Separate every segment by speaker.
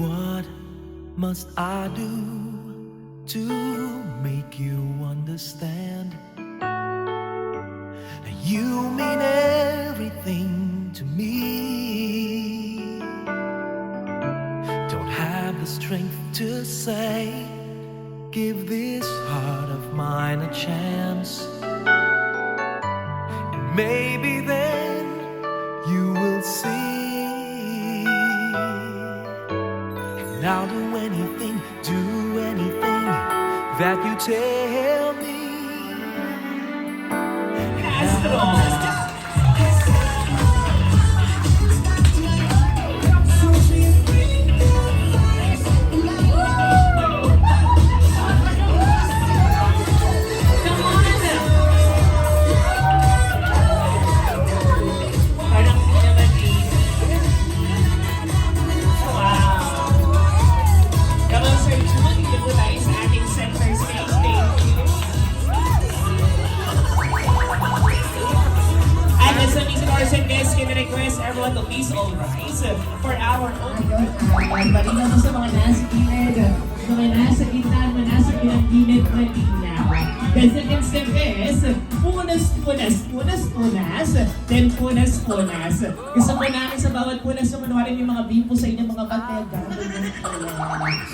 Speaker 1: What must I do to make you understand? You mean everything to me. Don't have the strength to say, give this heart of mine a chance. And maybe then you will see. And I'll do anything that you tell me.
Speaker 2: Everyone to please all rise for our own.
Speaker 3: Balina mo sa mga nasa gilid, mga nasa gitna, mga nasa gilid na linaw. Because against the best, punas, then punas. Gusto ko namin sa bawat punas na manuharin yung mga bipo sa inyong mga batay.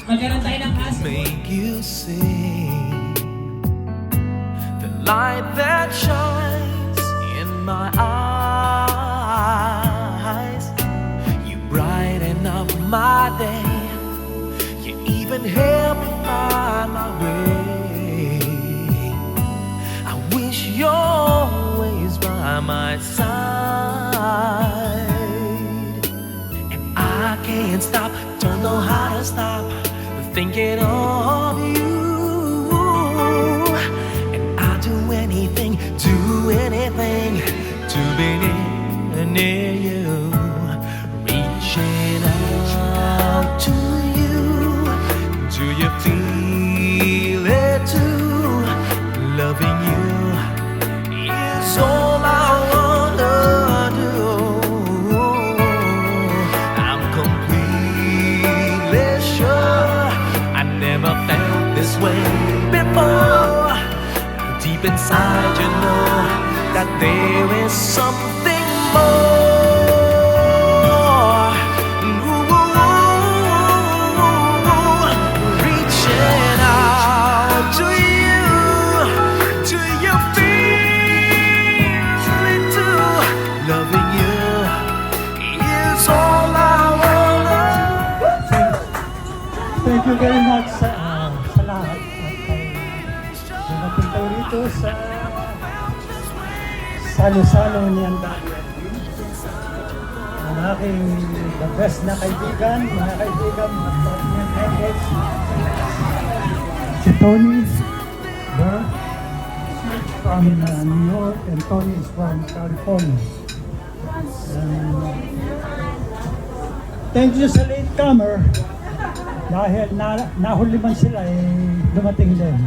Speaker 3: Magkaroon tayo ng kaso.
Speaker 1: Make you sing the light that shines in my eyes. You brighten up my day. You even help me find my way. I wish you're always by my side. And I can't stop, don't know how to stop thinking of you. And I'll do anything to be near you. Reaching out to you. Do you feel it too? Loving you is all I wanna do. I'm completely sure I never felt this way before. Deep inside you know that there is something more. Reaching out to you. Do you feel it too? Loving you is all I wanna.
Speaker 4: Thank you very much sa lahat. At dumating tayo rito sa salo-salo niyang ang aking the best na kaibigan, mga kaibigan, si Tony Burr from New York, and Tony is from California. Thank you sa latecomer dahil nahuli man sila dumating din.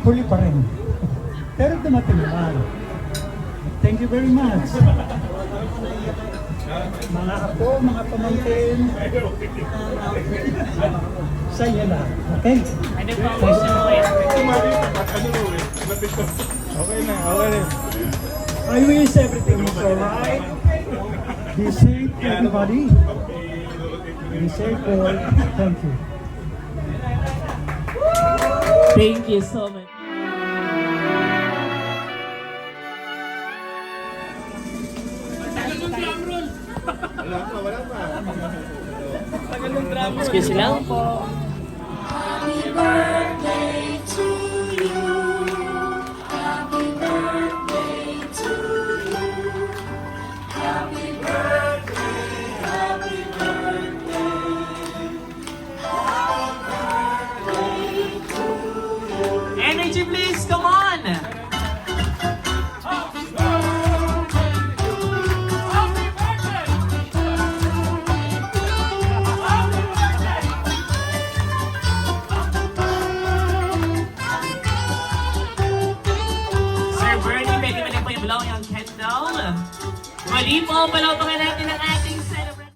Speaker 4: Huli pa rin. Pero dumating naman. Thank you very much. Mga apo, mga pamangkin, sa inyo lang. Okay?
Speaker 2: Ano pa ang gusto mo yan?
Speaker 4: Okay na. I wish everything is alright. Be safe, everybody. Be safe, all. Thank you.
Speaker 2: Thank you so much.
Speaker 5: Wala pa.
Speaker 2: Excuse lang po.
Speaker 6: Happy birthday to you. Happy birthday to you. Happy birthday, happy birthday. Happy birthday to you.
Speaker 2: Energy please, come on! Muli po, palawpakan natin ang ating celebration.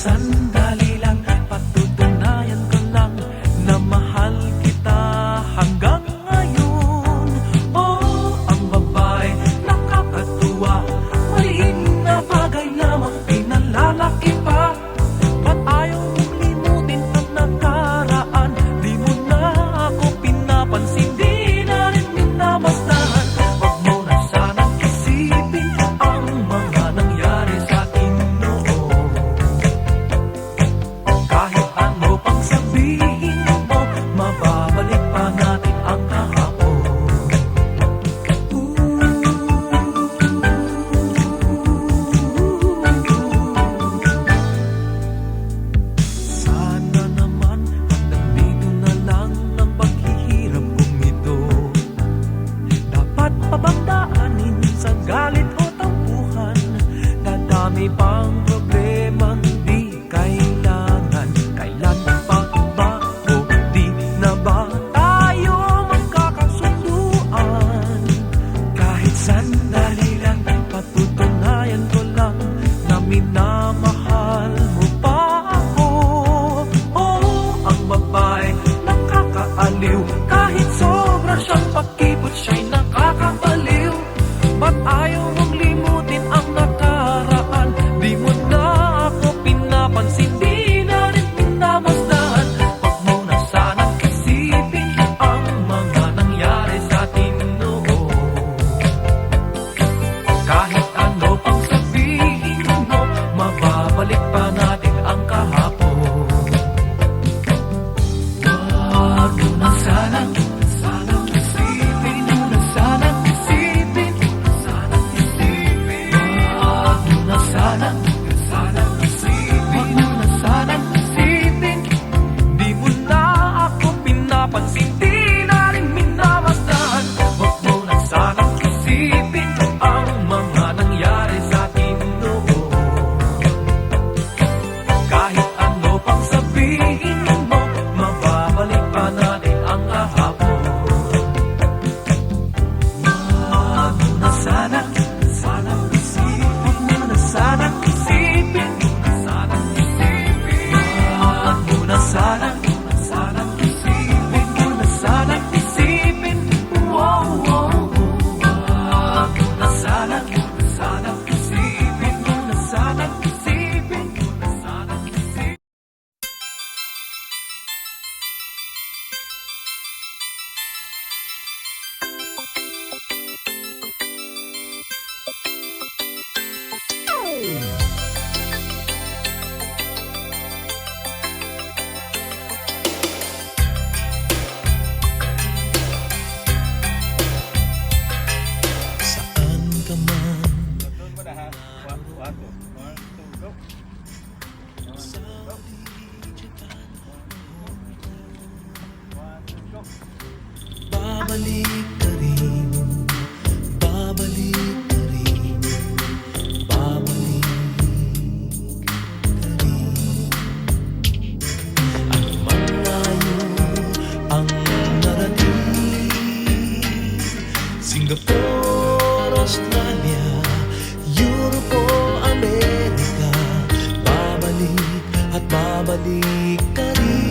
Speaker 1: sandali lang, patutunayan ko lang na mahal kita hanggang ngayon. Oh, ang babae nakakatuwa, maliit na bagay lamang pinalalaki pa. Ba't ayaw mong limutin ang nakaraan? Di mo na ako pinapansin, di na rin minamasdahan. Huwag mo na sanang isipin ang mga nangyari sa atin noon. Kahit ano pang sabihin mo, mababalik pa natin ang kahapon. Sana naman hanggang dito na lang ang paghihirap kong ito. Dapat pa bang daanin sa galit o tampuhan? Dadami pang problemang di kailangan. Kailan pa ba o di na ba tayo magkakasunduan? Kahit sandali lang, patutunayan ko lang na minamahal mo pa ako. Oh, ang babae nakakaaliw, kahit sobra siyang pakipot, siya'y nakakabaliw. Ba't ayaw mong limutin ang nakaraan? Di mo na ako pinapansin, di na rin pinamasdan. Huwag mo na sanang isipin ang mga nangyari sa atin noon. Kahit ano pang sabihin mo, mababalik pa natin ang kahapon. Huwag mo na sanang isipin, mo na sanang isipin, sanang isipin. Huwag mo na sanang isipin, mo na sanang isipin. Di mo na ako pinapansin, di na rin minamasdan. Huwag mo na sanang isipin ang mga nangyari sa atin noon. Kahit ano pang sabihin mo, mababalik pa natin ang kahapon. Huwag mo na sanang isipin, mo na sanang isipin, huwag mo na sanang isipin, mo na sanang isipin. Wow, wow, huwag mo na sanang isipin, mo na sanang isipin, mo na sanang isipin. Saan ka man,
Speaker 5: Doon mo na ha. One, two, go.
Speaker 1: babalik ka rin, babalik ka rin, babalik ka rin. Ano man layo ang narating, Singapore, Australia, Europe o Amerika, babalik at babalik ka rin.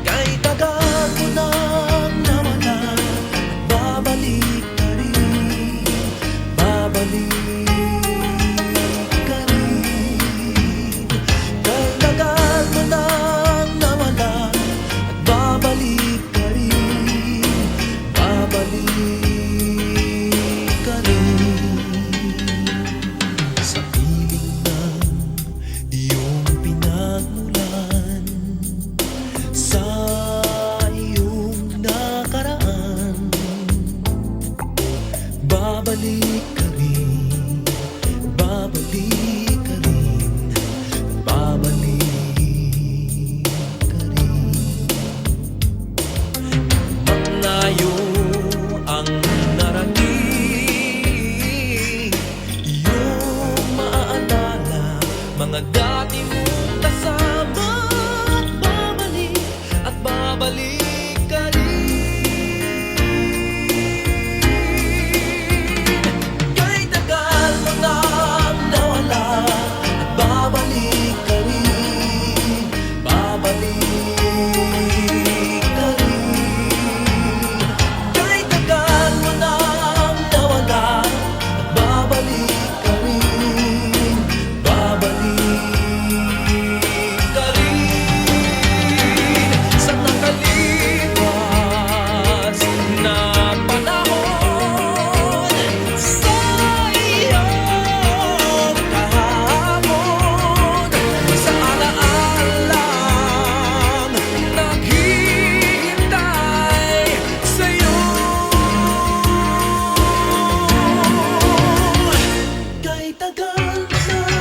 Speaker 1: Kahit tagal ko nang nawala, babalik ka rin, babalik ka rin. Kahit tagal mo nang nawala, at babalik ka rin, babalik ka rin. Sa piling ng iyong pinagmulan, sa iyong nakaraan, babalik ka rin, babalik ka rin, babalik ka rin. Malayo ang narating, iyong maaalala mga dati mong kasama. Babalik at babalik ka rin. Kahit tagal mo na
Speaker 6: to